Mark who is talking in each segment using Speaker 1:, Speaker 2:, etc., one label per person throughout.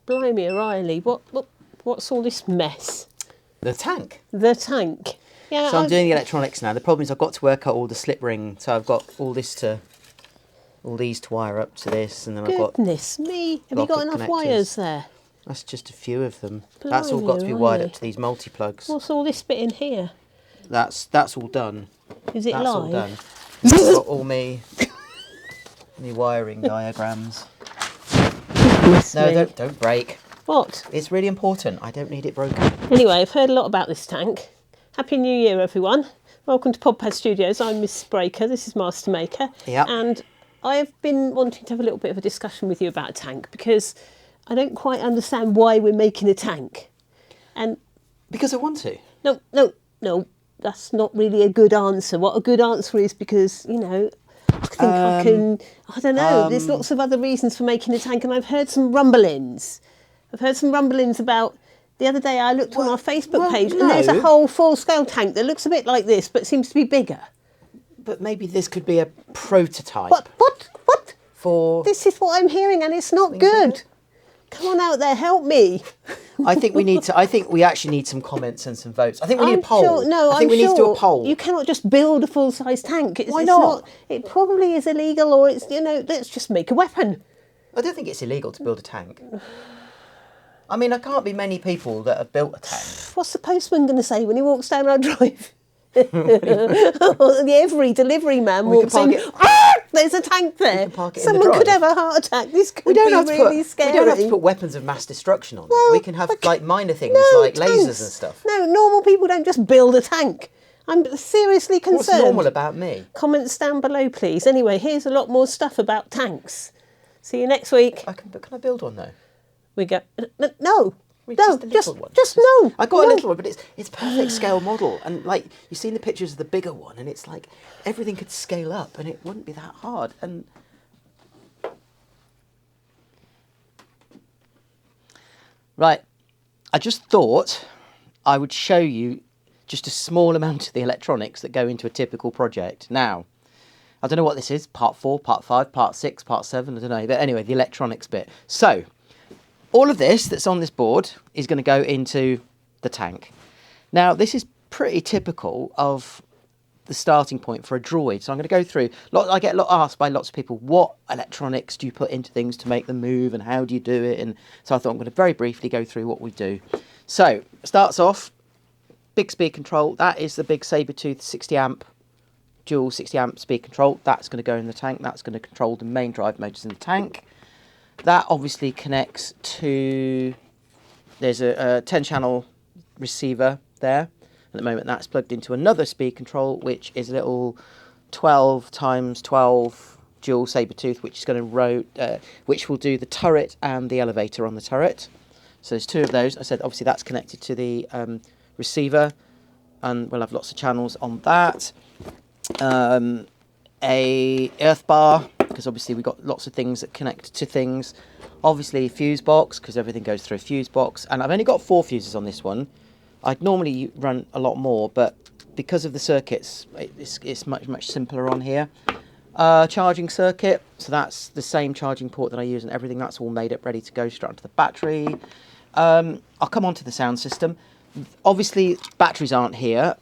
Speaker 1: Blimey, O'Reilly, what's all this mess?
Speaker 2: The tank.
Speaker 1: The tank. Yeah.
Speaker 2: So I'm doing the electronics now. The problem is I've got to work out all the slip ring. So I've got all these to wire up to this, and then I've got.
Speaker 1: Goodness me! Have you got enough wires there?
Speaker 2: That's just a few of them.
Speaker 1: Blimey,
Speaker 2: That's all got to be wired up to these multi-plugs.
Speaker 1: What's all this bit in here?
Speaker 2: That's all done.
Speaker 1: Is it
Speaker 2: that's
Speaker 1: live?
Speaker 2: All done. I've got all me wiring diagrams. No, don't break.
Speaker 1: What?
Speaker 2: It's really important. I don't need it broken.
Speaker 1: Anyway, I've heard a lot about this tank. Happy New Year, everyone. Welcome to Podpadstudios. I'm Miss Breaker. This is Master Maker.
Speaker 2: Yeah.
Speaker 1: And I have been wanting to have a little bit of a discussion with you about a tank because I don't quite understand why we're making a tank. And
Speaker 2: because I want to.
Speaker 1: No. That's not really a good answer. What a good answer is because, you know, I don't know, there's lots of other reasons for making a tank, and I've heard some rumblings. About, the other day I looked on our Facebook page and there's a whole full-scale tank that looks a bit like this but seems to be bigger.
Speaker 2: But maybe this could be a prototype.
Speaker 1: What?
Speaker 2: For...
Speaker 1: This is what I'm hearing and it's not good. Bigger? Come on out there, help me.
Speaker 2: I think we actually need some comments and some votes. I think we need a poll.
Speaker 1: I think
Speaker 2: we need to do a poll.
Speaker 1: You cannot just build a full-size tank.
Speaker 2: Why not?
Speaker 1: It probably is illegal, or it's, you know, let's just make a weapon.
Speaker 2: I don't think it's illegal to build a tank. I mean, there can't be many people that have built a tank.
Speaker 1: What's the postman going to say when he walks down our drive? Every delivery man walks in. There's a tank there. Someone could have a heart attack. This could be really scary.
Speaker 2: We don't have to put weapons of mass destruction on it. We can have like minor things like lasers and stuff.
Speaker 1: No, normal people don't just build a tank. I'm seriously concerned.
Speaker 2: What's normal about me?
Speaker 1: Comments down below, please. Anyway, here's a lot more stuff about tanks. See you next week.
Speaker 2: Can I build one though?
Speaker 1: We go. No.
Speaker 2: Just
Speaker 1: no.
Speaker 2: I got a little one, but it's perfect scale model, and like you've seen the pictures of the bigger one, and it's like everything could scale up, and it wouldn't be that hard. And right, I just thought I would show you just a small amount of the electronics that go into a typical project. Now, I don't know what this is, part 4, part 5, part 6, part 7, I don't know, but anyway, the electronics bit. So, all of this that's on this board is going to go into the tank. Now, this is pretty typical of the starting point for a droid. So I'm going to go through, I get asked by lots of people, what electronics do you put into things to make them move and how do you do it? And so I thought I'm going to very briefly go through what we do. So, it starts off, big speed control. That is the big Sabretooth 60 amp, dual 60 amp speed control. That's going to go in the tank. That's going to control the main drive motors in the tank. That obviously connects to, there's a 10 channel receiver there. At the moment that's plugged into another speed control, which is a little 12 times 12 dual Sabretooth, which is going to which will do the turret and the elevator on the turret. So there's 2 of those. I said obviously that's connected to the receiver, and we'll have lots of channels on that. A earth bar, because obviously we've got lots of things that connect to things. Obviously fuse box, because everything goes through a fuse box, and I've only got 4 fuses on this one. I'd normally run a lot more, but because of the circuits, it's much simpler on here. Charging circuit, so that's the same charging port that I use and everything. That's all made up, ready to go straight onto the battery. I'll come on to the sound system. Obviously batteries aren't here.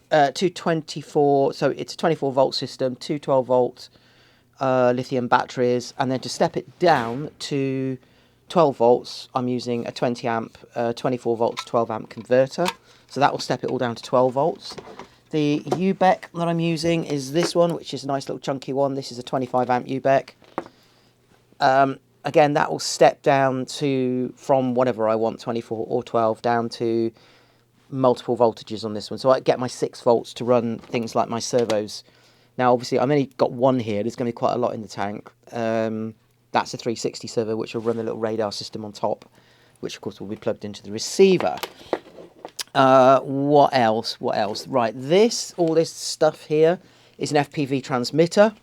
Speaker 2: 224, so it's a 24 volt system, 2 12 volt lithium batteries, and then to step it down to 12 volts I'm using a 20 amp 24 volts 12 amp converter, so that will step it all down to 12 volts. The UBEC that I'm using is this one, which is a nice little chunky one. This is a 25 amp UBEC. Again, that will step down to, from whatever I want, 24 or 12, down to multiple voltages on this one, so I get my 6 volts to run things like my servos. Now obviously I've only got one here, there's going to be quite a lot in the tank. That's a 360 servo, which will run the little radar system on top, which of course will be plugged into the receiver. What else? Right, all this stuff here is an FPV transmitter.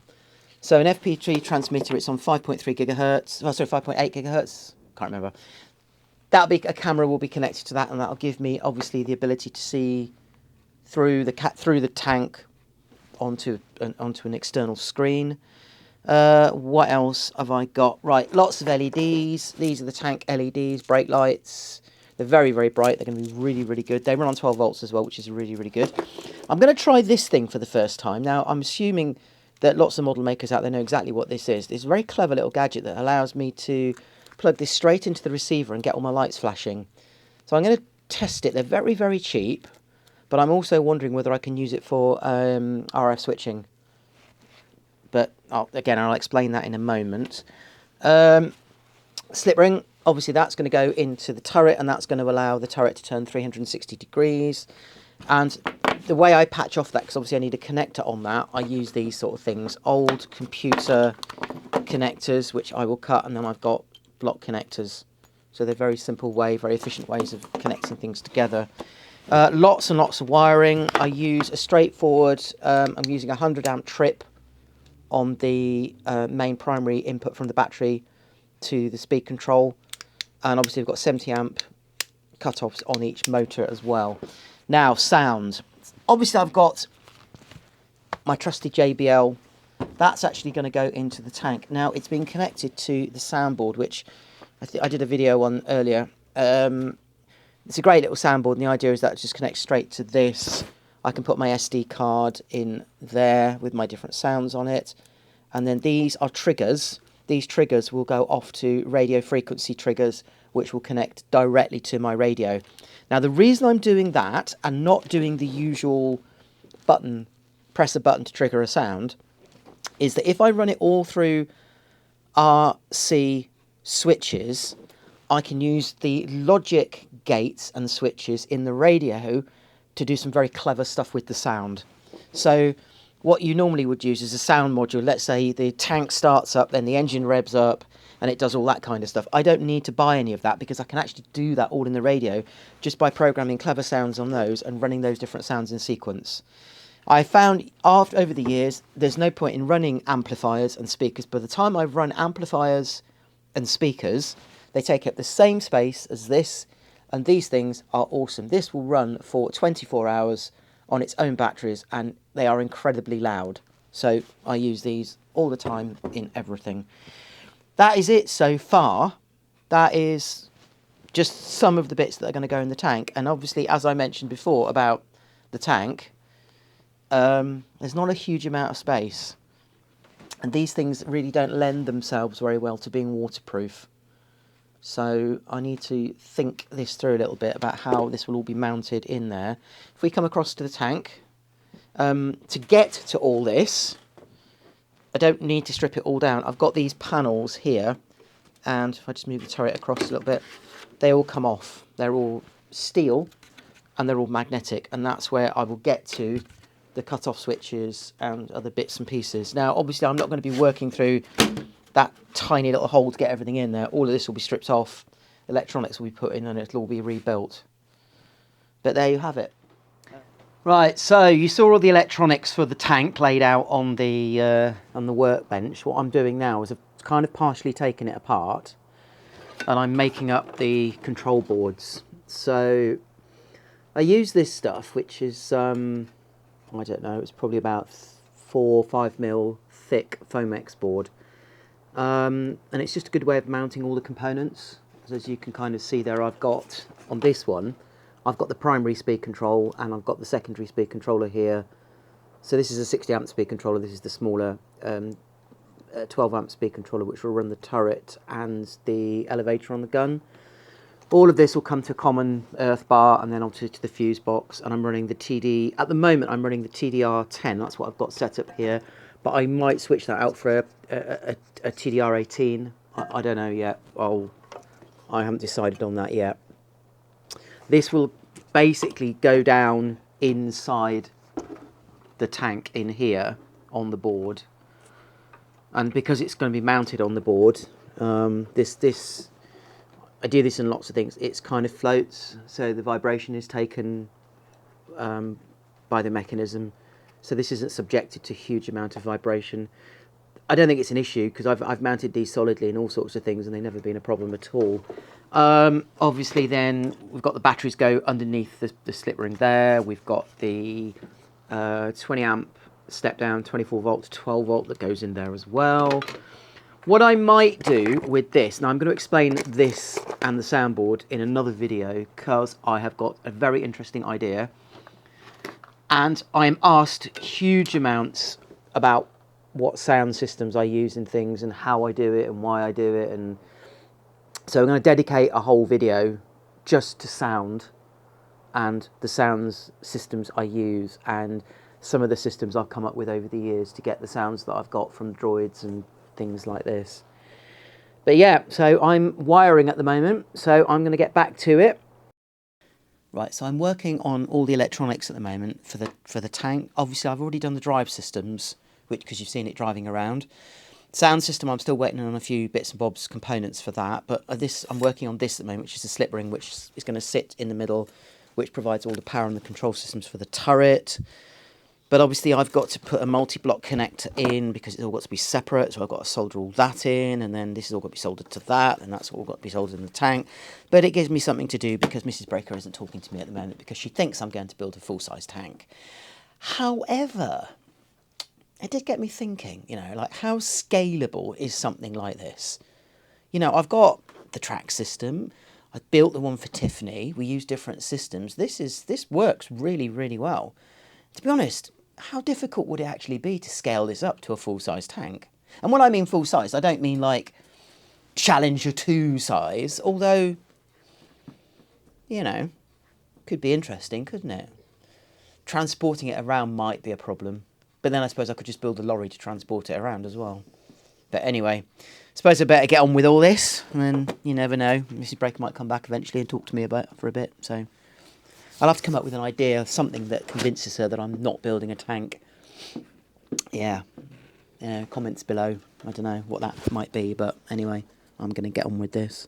Speaker 2: So an FPV transmitter, it's on 5.3 gigahertz, 5.8 gigahertz, can't remember. That'll be, a camera will be connected to that, and that'll give me obviously the ability to see through the tank onto an external screen. What else have I got? Right, lots of LEDs. These are the Tank LEDs, brake lights. They're very, very bright. They're going to be really, really good. They run on 12 volts as well, which is really, really good. I'm going to try this thing for the first time. Now, I'm assuming that lots of model makers out there know exactly what this is. It's a very clever little gadget that allows me to plug this straight into the receiver and get all my lights flashing. So I'm going to test it. They're very, very cheap, but I'm also wondering whether I can use it for RF switching. But again, I'll explain that in a moment. Slipring, obviously that's going to go into the turret, and that's going to allow the turret to turn 360 degrees. And the way I patch off that, because obviously I need a connector on that, I use these sort of things. Old computer connectors, which I will cut, and then I've got block connectors. So they're very simple way, very efficient ways of connecting things together. Lots and lots of wiring. I use a straightforward, I'm using a 100 amp trip on the main primary input from the battery to the speed control, and obviously we've got 70 amp cut-offs on each motor as well. Now, sound. Obviously I've got my trusty JBL. That's actually going to go into the tank. Now, it's been connected to the soundboard, which I did a video on earlier. It's a great little soundboard, and the idea is that it just connects straight to this. I can put my SD card in there with my different sounds on it. And then these are triggers. These triggers will go off to radio frequency triggers, which will connect directly to my radio. Now, the reason I'm doing that and not doing the usual button, press a button to trigger a sound, is that if I run it all through RC switches, I can use the logic gates and switches in the radio to do some very clever stuff with the sound. So what you normally would use is a sound module. Let's say the tank starts up, then the engine revs up, and it does all that kind of stuff. I don't need to buy any of that because I can actually do that all in the radio just by programming clever sounds on those and running those different sounds in sequence. I found over the years, there's no point in running amplifiers and speakers. By the time I've run amplifiers and speakers, they take up the same space as this, and these things are awesome. This will run for 24 hours on its own batteries, and they are incredibly loud. So I use these all the time in everything. That is it so far. That is just some of the bits that are going to go in the tank. And obviously, as I mentioned before about the tank, there's not a huge amount of space. And these things really don't lend themselves very well to being waterproof. So I need to think this through a little bit about how this will all be mounted in there. If we come across to the tank, to get to all this, I don't need to strip it all down. I've got these panels here, and if I just move the turret across a little bit, they all come off. They're all steel, and they're all magnetic, and that's where I will get to the cut-off switches and other bits and pieces. Now, obviously, I'm not going to be working through that tiny little hole to get everything in there. All of this will be stripped off, electronics will be put in, and it'll all be rebuilt. But there you have it. Right, so you saw all the electronics for the tank laid out on the workbench. What I'm doing now is I've kind of partially taken it apart, and I'm making up the control boards. So I use this stuff, which is I don't know, it's probably about 4 or 5 mil thick foamex board. And it's just a good way of mounting all the components. As you can kind of see there, I've got, on this one, I've got the primary speed control, and I've got the secondary speed controller here. So this is a 60 amp speed controller, this is the smaller 12 amp speed controller, which will run the turret and the elevator on the gun. All of this will come to a common earth bar and then onto the fuse box, and I'm running the TD, at the moment I'm running the TDR10, that's what I've got set up here, but I might switch that out for a TDR18, I don't know yet, I haven't decided on that yet. This will basically go down inside the tank in here on the board, and because it's going to be mounted on the board, I do this in lots of things, it's kind of floats, so the vibration is taken by the mechanism, so this isn't subjected to a huge amount of vibration. I don't think it's an issue because I've mounted these solidly in all sorts of things and they've never been a problem at all. Obviously then we've got the batteries go underneath the slip ring there, we've got the 20 amp step down 24 volt to 12 volt that goes in there as well. What I might do with this, now I'm going to explain this and the soundboard in another video because I have got a very interesting idea. And I am asked huge amounts about what sound systems I use in things and how I do it and why I do it. And so I'm going to dedicate a whole video just to sound and the sounds systems I use and some of the systems I've come up with over the years to get the sounds that I've got from droids and things like this. But yeah, so I'm wiring at the moment, so I'm going to get back to it. Right, so I'm working on all the electronics at the moment for the tank. Obviously, I've already done the drive systems, which because you've seen it driving around. Sound system, I'm still waiting on a few bits and bobs components for that. But this, I'm working on this at the moment, which is a Slipring, which is going to sit in the middle, which provides all the power and the control systems for the turret. But obviously, I've got to put a multi-block connector in because it's all got to be separate. So I've got to solder all that in, and then this is all got to be soldered to that, and that's all got to be soldered in the tank. But it gives me something to do because Mrs. Breaker isn't talking to me at the moment because she thinks I'm going to build a full-size tank. However, it did get me thinking, you know, like how scalable is something like this? You know, I've got the track system. I built the one for Tiffany. We use different systems. This works really, really well. To be honest, how difficult would it actually be to scale this up to a full-size tank? And when I mean full-size, I don't mean like Challenger 2 size, although, you know, could be interesting, couldn't it? Transporting it around might be a problem, but then I suppose I could just build a lorry to transport it around as well. But anyway, I suppose I better get on with all this, and then you never know, Mrs. Breaker might come back eventually and talk to me about it for a bit, so I'll have to come up with an idea, something that convinces her that I'm not building a tank. Yeah, comments below. I don't know what that might be, but anyway, I'm going to get on with this.